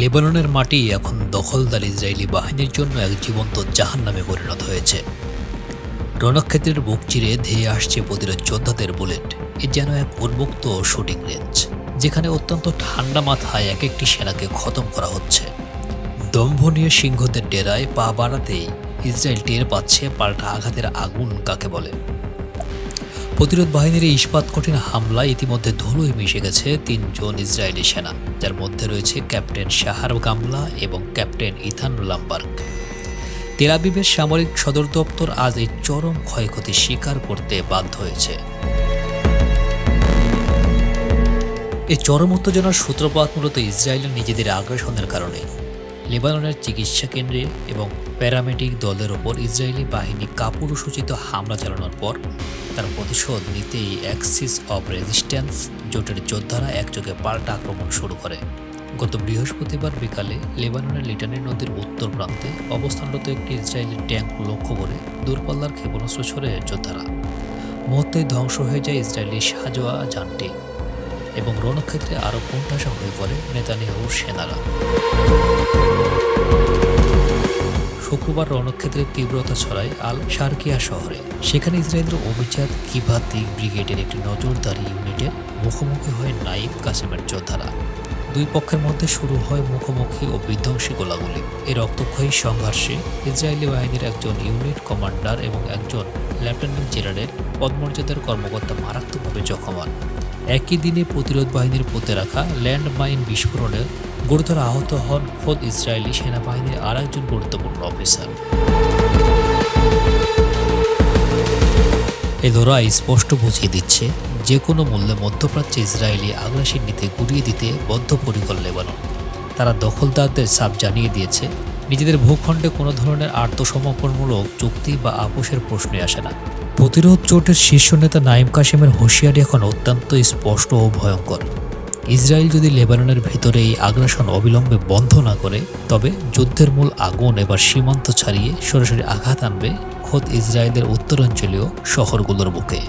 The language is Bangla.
লেবাননের মাটি এখন দখলদার ইসরায়েলি বাহিনীর জন্য এক জীবন্ত জাহান্নামে পরিণত হয়েছে। রণক্ষেত্রের বুক চিরে ধেয়ে আসছে প্রতিরোধ যোদ্ধাদের বুলেট। এ যেন এক উন্মুক্ত শুটিং রেঞ্জ, যেখানে অত্যন্ত ঠান্ডা মাথায় এক একটি সেনাকে খতম করা হচ্ছে। দম্ভ নিয়ে সিংহদের ডেরায় পা বাড়াতেই ইসরায়েল টের পাচ্ছে পাল্টা আঘাতের আগুন কাকে বলে। প্রতিরোধ বাহিনীর এই ইস্পাত কঠিন হামলায় ইতিমধ্যে ধুলোয় মিশে গেছে ৩ জন ইসরায়েলি সেনা, যার মধ্যে রয়েছে ক্যাপ্টেন শাহার গামলা এবং ক্যাপ্টেন ইথান লাম্বার্গ। তেল আবিবের সামরিক সদর দপ্তর আজ এই চরম ক্ষয়ক্ষতি স্বীকার করতে বাধ্য হয়েছে। এই চরম উত্তেজনার সূত্রপাত মূলত ইসরায়েলের নিজেদের আগ্রাসনের কারণে। লেবাননের চিকিৎসা কেন্দ্রে এবং প্যারামেডিক দলের ওপর ইসরায়েলি বাহিনী কাপুরুষোচিত হামলা চালানোর পর তার প্রতিশোধ নিতেই অ্যাক্সিস অব রেজিস্ট্যান্স জোটের যোদ্ধারা একযোগে পাল্টা আক্রমণ শুরু করে। গত বৃহস্পতিবার বিকালে লেবাননের লিটানি নদীর উত্তর প্রান্তে অবস্থানরত একটি ইসরায়েলি ট্যাঙ্ক লক্ষ্য করে দূরপাল্লার ক্ষেপণাস্ত্র ছড়ে যোদ্ধারা। মুহূর্তেই ধ্বংস হয়ে যায় ইসরায়েলি সাঁজোয়া যানটি এবং রণক্ষেত্রে আরও কোণঠাসা হয়ে পড়ে নেতানিয়াহুর সেনারা। শুক্রবার রণক্ষেত্রের তীব্রতা ছড়ায় আল শারকিয়া শহরে। সেখানে ইসরায়েলের অভিজাত কিভাতি ব্রিগেডের একটি নজরদারি ইউনিটের মুখোমুখি হয় নাইব কাসেমের যোদ্ধারা। দুই পক্ষের মধ্যে শুরু হয় মুখোমুখি ও বিধ্বংসী গোলাগুলি। এই রক্তক্ষয়ী সংঘর্ষে ইসরায়েলি বাহিনীর একজন ইউনিট কমান্ডার এবং একজন লেফটেন্যান্ট জেনারেল পদমর্যাদার কর্মকর্তা মারাত্মকভাবে জখম হন। একই দিনে প্রতিরোধ বাহিনীর পুঁতে রাখা ল্যান্ডমাইন বিস্ফোরণে গুরুতর আহত হন খোদ ইসরায়েলি সেনাবাহিনীর আর একজন গুরুত্বপূর্ণ অফিসার। এই লড়াই স্পষ্ট বুঝিয়ে দিচ্ছে, যে কোনো মূল্যে মধ্যপ্রাচ্যে ইসরায়েলি আগ্রাসী নীতি গুড়িয়ে দিতে বদ্ধপরিকর লেবানন। তারা দখলদারদের সাফ জানিয়ে দিয়েছে, নিজেদের ভূখণ্ডে কোনো ধরনের আত্মসমর্পণমূলক চুক্তি বা আপোষের প্রশ্নই আসে না। প্রতিরোধ জোটের শীর্ষ নেতা নাইম কাসেমের হুঁশিয়ারি এখন অত্যন্ত স্পষ্ট ও ভয়ঙ্কর। ইসরায়েল যদি লেবাননের ভিতরে এই আগ্রাসন অবিলম্বে বন্ধ না করে, তবে যুদ্ধের মূল আগুন এবার সীমান্ত ছাড়িয়ে সরাসরি আঘাত আনবে খোদ ইসরায়েলের উত্তরাঞ্চলীয় শহরগুলোর বুকে।